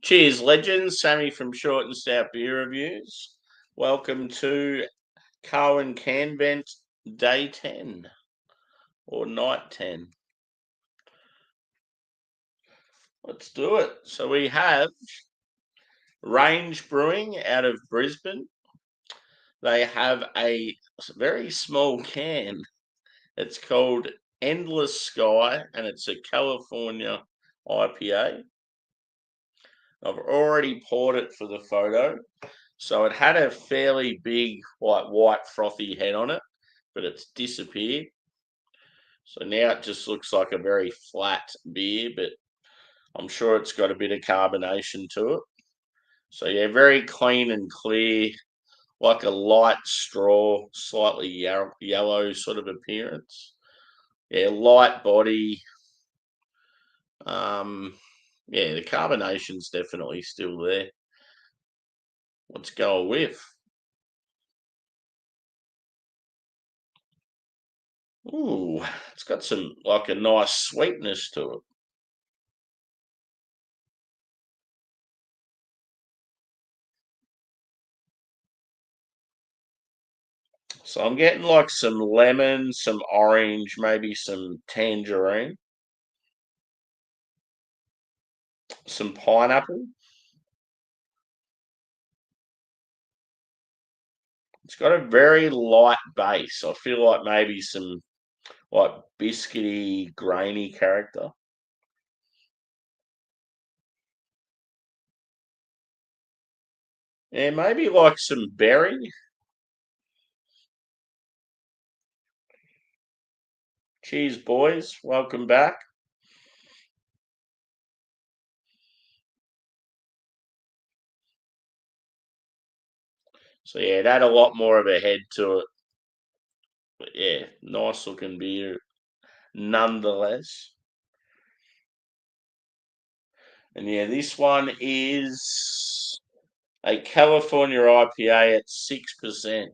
Cheers, legends. Sammy from Short and Stout Beer Reviews. Welcome to CARWYN Can Vent Day 10 or Night 10. Let's do it. So we have Range Brewing out of Brisbane. They have a very small can. It's called Endless Sky and it's a California IPA. I've already poured it for the photo. So it had a fairly big, white frothy head on it, but it's disappeared. So now it just looks like a very flat beer, but I'm sure it's got a bit of carbonation to it. So yeah, very clean and clear, like a light straw, slightly yellow sort of appearance. Yeah, light body. Yeah, the carbonation's definitely still there. Let's go a whiff. Ooh, it's got some like a nice sweetness to it. So I'm getting like some lemon, some orange, maybe some tangerine, some pineapple. It's got a very light base. I feel like maybe some like biscuity, grainy character. Yeah, maybe like some berry. Cheers, boys. Welcome back. So yeah, it had a lot more of a head to it. But yeah, nice looking beer nonetheless. And yeah, this one is a California IPA at 6%.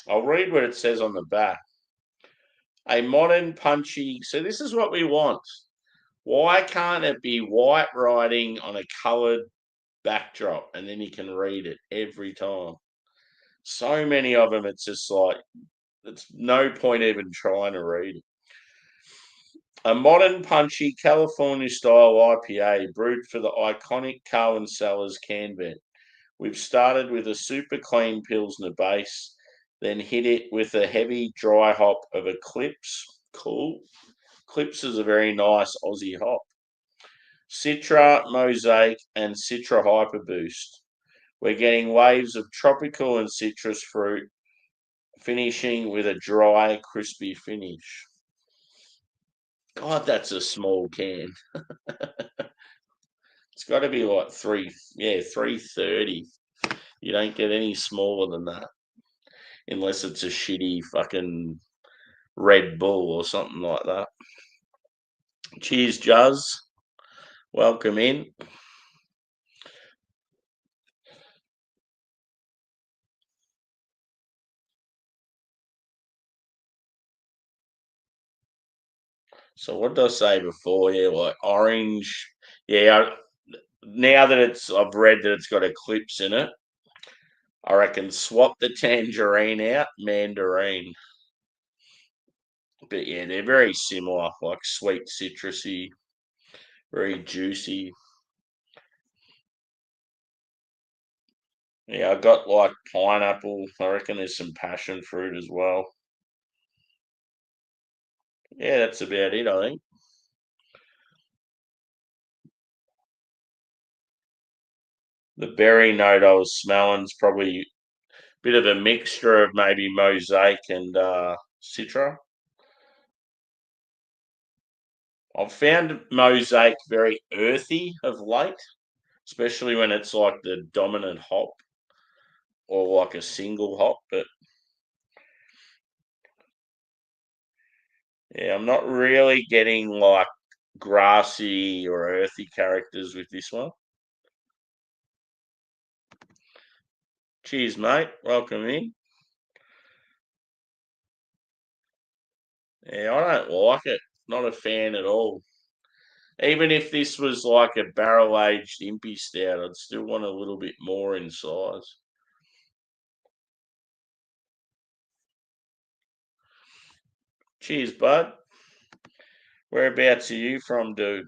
I'll read what it says on the back. A modern, punchy. So this is what we want. Why can't it be white writing on a coloured backdrop and then you can read it every time? So many of them, it's just like, it's no point even trying to read it. A modern, punchy California style IPA brewed for the iconic CARWYN Cellars can vent. We've started with a super clean Pilsner base, then hit it with a heavy dry hop of Eclipse. Cool. Eclipse is a very nice Aussie hop. Citra, Mosaic, and Citra Hyper Boost. We're getting waves of tropical and citrus fruit, finishing with a dry, crispy finish. God, that's a small can. It's got to be like 330. You don't get any smaller than that, unless it's a shitty fucking Red Bull or something like that. Cheers, Juz. Welcome in. So what did I say before? Yeah, like orange. Yeah, now that I've read that it's got Eclipse in it, I reckon swap the tangerine out, mandarin. But yeah, they're very similar, like sweet, citrusy, very juicy. Yeah, I got like pineapple. I reckon there's some passion fruit as well. Yeah, that's about it, I think. The berry note I was smelling is probably a bit of a mixture of maybe mosaic and citra. I've found mosaic very earthy of late, especially when it's like the dominant hop or like a single hop. But yeah, I'm not really getting like grassy or earthy characters with this one. Cheers, mate. Welcome in. Yeah, I don't like it. Not a fan at all. Even if this was like a barrel-aged impy stout, I'd still want a little bit more in size. Cheers, bud. Whereabouts are you from, dude?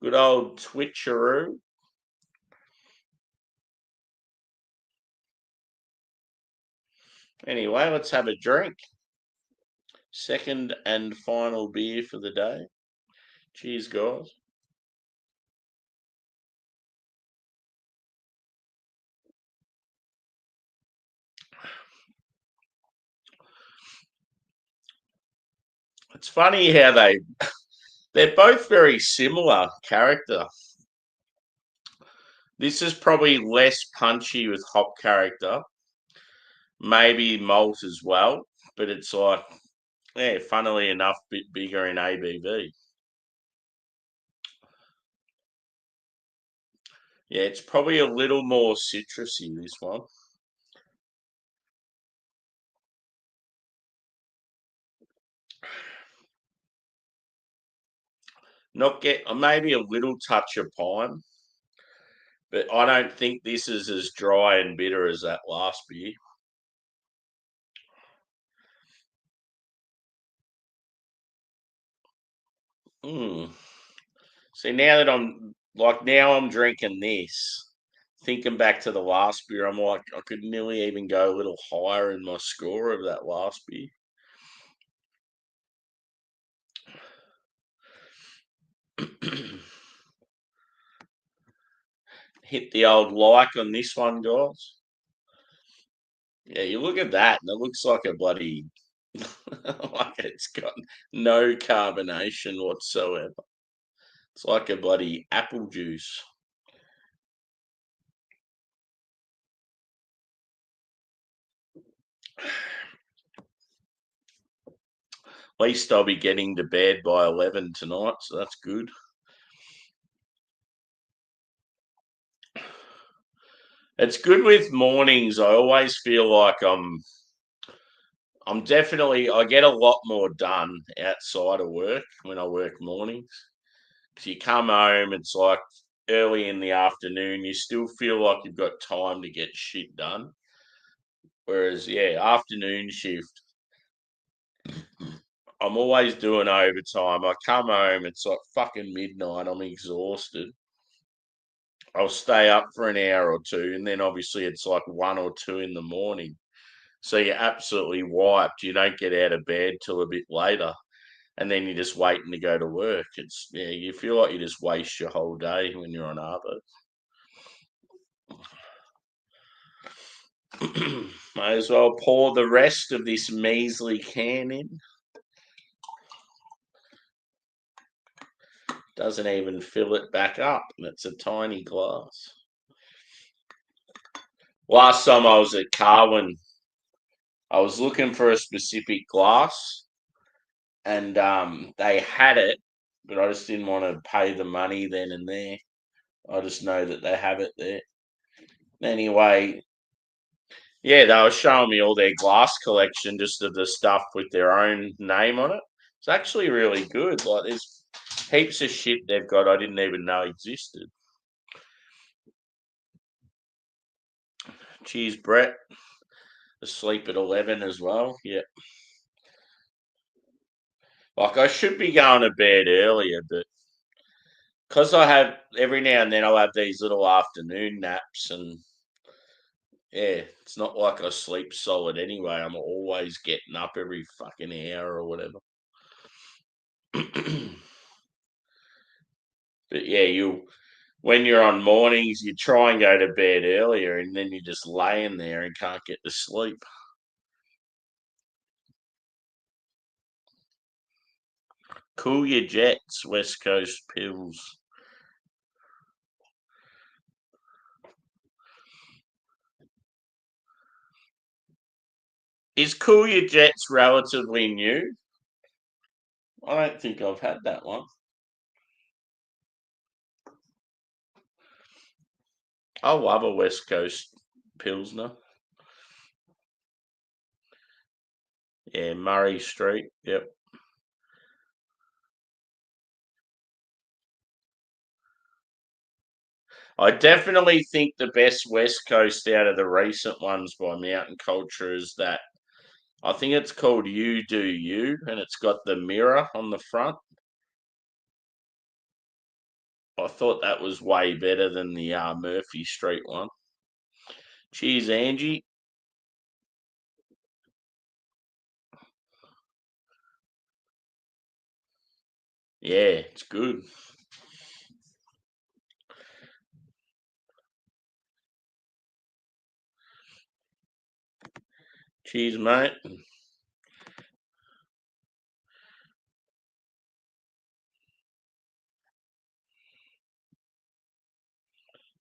Good old Twitcheroo. Anyway, let's have a drink. Second and final beer for the day. Cheers, guys. It's funny how they're both very similar character. This is probably less punchy with hop character, maybe malt as well, but it's like, yeah, funnily enough, a bit bigger in ABV. Yeah, it's probably a little more citrusy, this one. Not get maybe a little touch of pine, but I don't think this is as dry and bitter as that last beer. Mm. See, now I'm drinking this. Thinking back to the last beer, I'm like, I could nearly even go a little higher in my score of that last beer. Hit the old like on this one, guys. Yeah, you look at that, and it looks like a bloody like it's got no carbonation whatsoever. It's like a bloody apple juice. At least I'll be getting to bed by 11 tonight, so that's good. It's good with mornings. I always feel like I'm definitely I get a lot more done outside of work when I work mornings. Because you come home, it's like early in the afternoon, you still feel like you've got time to get shit done. Whereas, yeah, afternoon shift, I'm always doing overtime. I come home, it's like fucking midnight. I'm exhausted. I'll stay up for an hour or two, and then obviously it's like 1 or 2 in the morning. So you're absolutely wiped. You don't get out of bed till a bit later, and then you're just waiting to go to work. It's yeah, you feel like you just waste your whole day when you're on Arvo. Might as well pour the rest of this measly can in. Doesn't even fill it back up, and it's a tiny glass. Last time I was at CARWYN, I was looking for a specific glass, and they had it, but I just didn't want to pay the money then and there. I just know that they have it there. Anyway, yeah, they were showing me all their glass collection, just of the stuff with their own name on it. It's actually really good. Like there's heaps of shit they've got I didn't even know existed. Cheers, Brett. Asleep at 11 as well. Yeah. Like I should be going to bed earlier, but because I have every now and then I'll have these little afternoon naps, and yeah, it's not like I sleep solid anyway. I'm always getting up every fucking hour or whatever. But yeah, you when you're on mornings, you try and go to bed earlier, and then you're just laying there and can't get to sleep. Cool your jets, West Coast pills. Is Cool Your Jets relatively new? I don't think I've had that one. I love a West Coast Pilsner. Yeah, Murray Street. Yep. I definitely think the best West Coast out of the recent ones by Mountain Culture is that I think it's called You Do You, and it's got the mirror on the front. I thought that was way better than the Murphy Street one. Cheers, Angie. Yeah, it's good. Cheers, mate.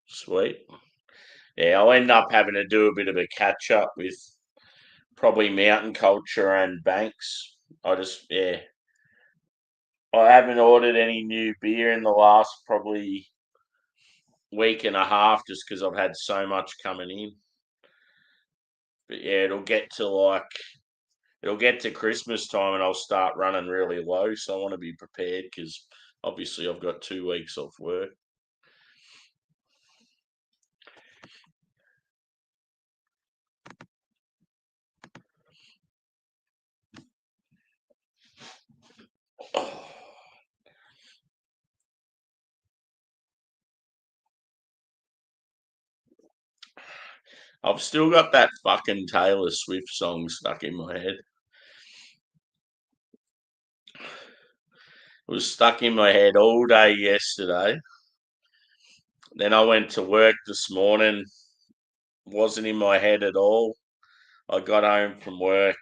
Sweet. Yeah, I'll end up having to do a bit of a catch up with probably Mountain Culture and Banks. Yeah, I haven't ordered any new beer in the last probably week and a half just because I've had so much coming in. But yeah, it'll get to Christmas time and I'll start running really low. So I want to be prepared because obviously I've got 2 weeks off work. I've still got that fucking Taylor Swift song stuck in my head. It was stuck in my head all day yesterday. Then I went to work this morning, wasn't in my head at all. I got home from work,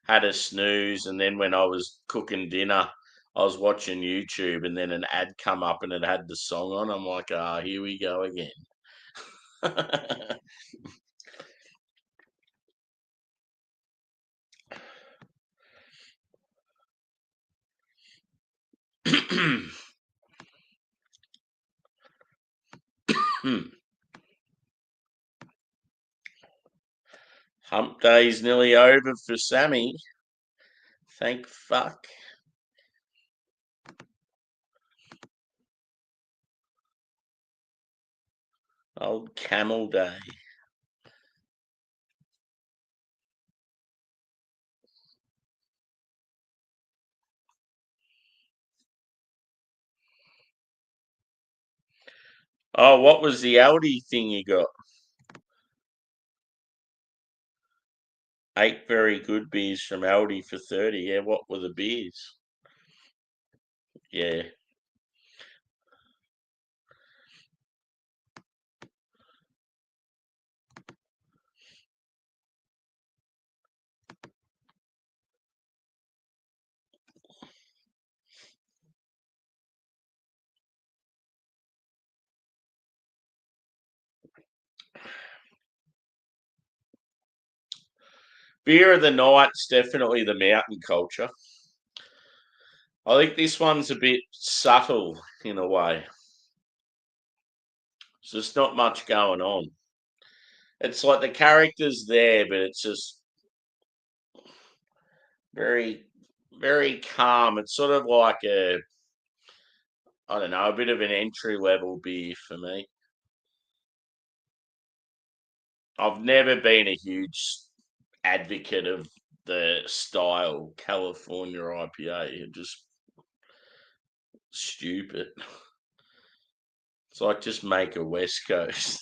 had a snooze, and then when I was cooking dinner, I was watching YouTube, and then an ad come up and it had the song on. I'm like, here we go again. Hump day's nearly over for Sammy. Thank fuck. Old camel day. Oh, what was the Aldi thing you got? 8 very good beers from Aldi for 30. Yeah, what were the beers? Yeah. Beer of the night's definitely the Mountain Culture. I think this one's a bit subtle in a way. So there's not much going on. It's like the character's there, but it's just very, very calm. It's sort of like I don't know, a bit of an entry level beer for me. I've never been a huge advocate of the style California IPA. It's just stupid. It's like just make a West Coast.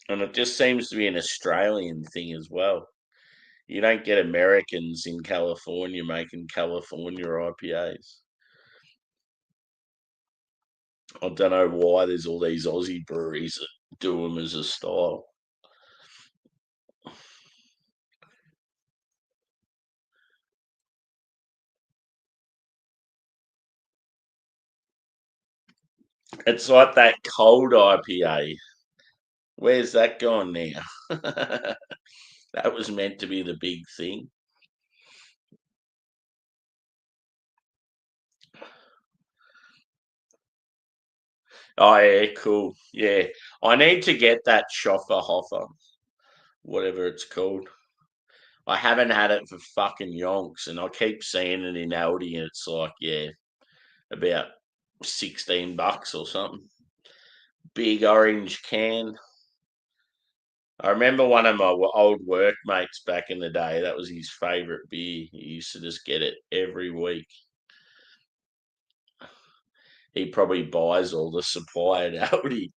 And it just seems to be an Australian thing as well. You don't get Americans in California making California IPAs. I don't know why there's all these Aussie breweries that do them as a style. It's like that cold IPA. Where's that gone now? That was meant to be the big thing. Oh yeah, cool. Yeah, I need to get that Schoffer Hoffer. whatever it's called. I haven't had it for fucking yonks, and I keep seeing it in Aldi, and it's like, yeah, about $16 or something. Big orange can. I remember one of my old workmates back in the day. That was his favourite beer. He used to just get it every week. He probably buys all the supply at Aldi.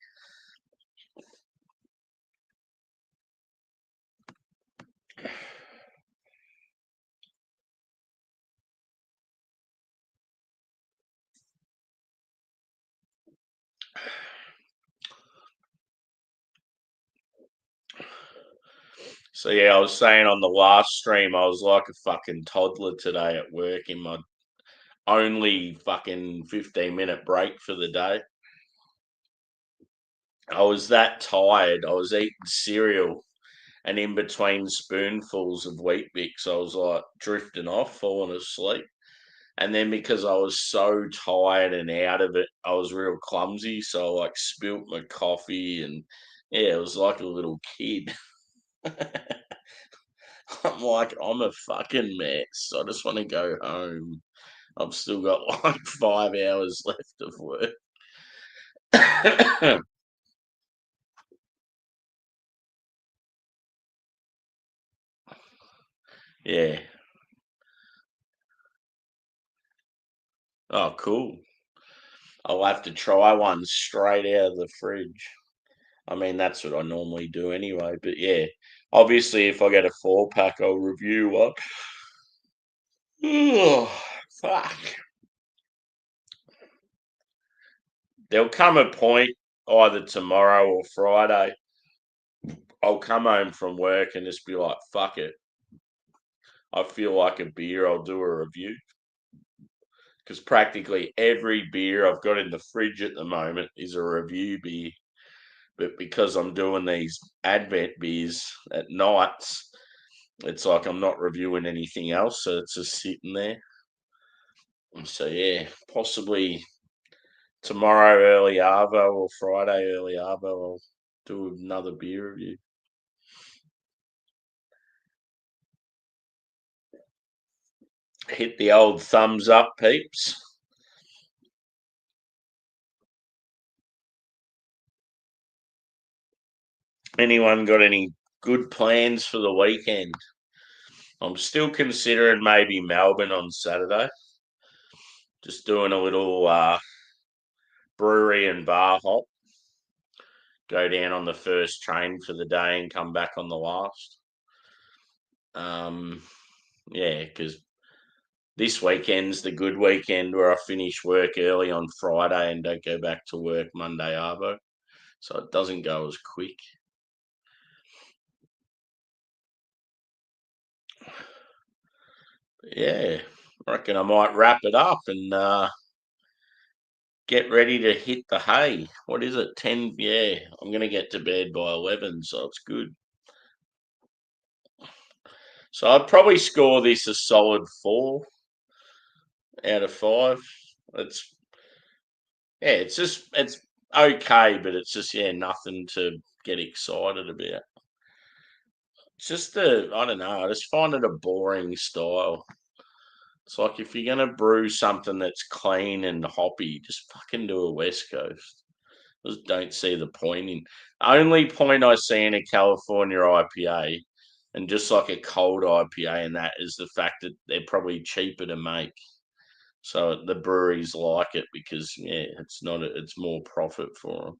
So yeah, I was saying on the last stream, I was like a fucking toddler today at work in my only fucking 15-minute break for the day. I was that tired. I was eating cereal, and in between spoonfuls of Wheat Bix, I was like drifting off, falling asleep. And then because I was so tired and out of it, I was real clumsy. So I like spilt my coffee, and yeah, it was like a little kid. I'm like, I'm a fucking mess. I just want to go home. I've still got like 5 hours left of work. Yeah. Oh, cool. I'll have to try one straight out of the fridge. I mean, that's what I normally do anyway. But yeah, obviously, if I get a 4 pack, I'll review one. Oh, fuck. There'll come a point either tomorrow or Friday. I'll come home from work and just be like, fuck it. I feel like a beer. I'll do a review. Because practically every beer I've got in the fridge at the moment is a review beer. But because I'm doing these Advent beers at nights, it's like I'm not reviewing anything else. So it's just sitting there. So yeah, possibly tomorrow early arvo or Friday early arvo, I'll do another beer review. Hit the old thumbs up, peeps. Anyone got any good plans for the weekend? I'm still considering maybe Melbourne on Saturday. Just doing a little brewery and bar hop. Go down on the first train for the day and come back on the last. Yeah, because this weekend's the good weekend where I finish work early on Friday and don't go back to work Monday arvo. So it doesn't go as quick. But yeah, I reckon I might wrap it up and get ready to hit the hay. What is it? 10? Yeah, I'm going to get to bed by 11, so it's good. So I'd probably score this a solid 4 out of 5. It's it's okay, but it's just nothing to get excited about. It's just I don't know. I just find it a boring style. It's like if you're gonna brew something that's clean and hoppy, just fucking do a West Coast. I just don't see the point in. Only point I see in a California IPA, and just like a cold IPA, and that is the fact that they're probably cheaper to make. So the breweries like it because it's not. It's more profit for them.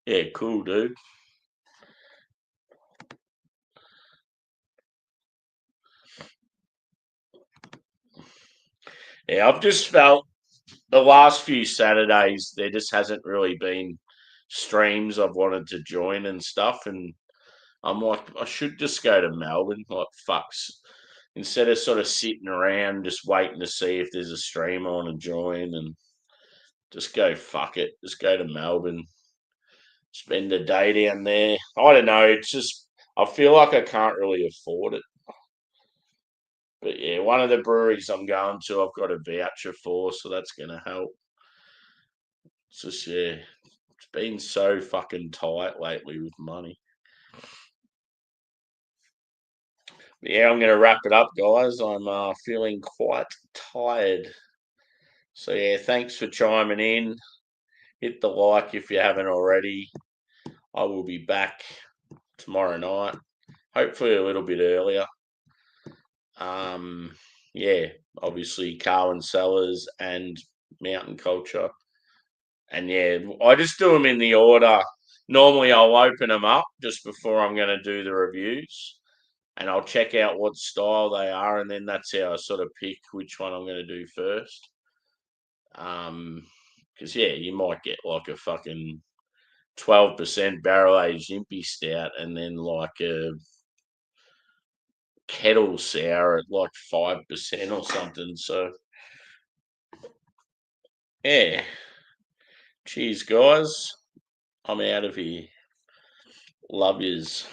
Yeah, cool, dude. Yeah, I've just felt the last few Saturdays there just hasn't really been streams I've wanted to join and stuff, and I'm like, I should just go to Melbourne. Like, fucks. Instead of sort of sitting around just waiting to see if there's a stream I want to join and just go, fuck it. Just go to Melbourne, spend a day down there. I don't know. It's just, I feel like I can't really afford it. But yeah, one of the breweries I'm going to, I've got a voucher for, so that's going to help. It's just, yeah, it's been so fucking tight lately with money. But yeah, I'm going to wrap it up, guys. I'm feeling quite tired. So yeah, thanks for chiming in. Hit the like if you haven't already. I will be back tomorrow night, hopefully a little bit earlier. Yeah, obviously CARWYN Cellars and Mountain Culture. And yeah, I just do them in the order. Normally I'll open them up just before I'm going to do the reviews, and I'll check out what style they are, and then that's how I sort of pick which one I'm going to do first. Because yeah, you might get like a fucking 12% barrel aged impy stout, and then like a kettle sour at like 5% or something. So yeah, cheers, guys. I'm out of here. Love yous.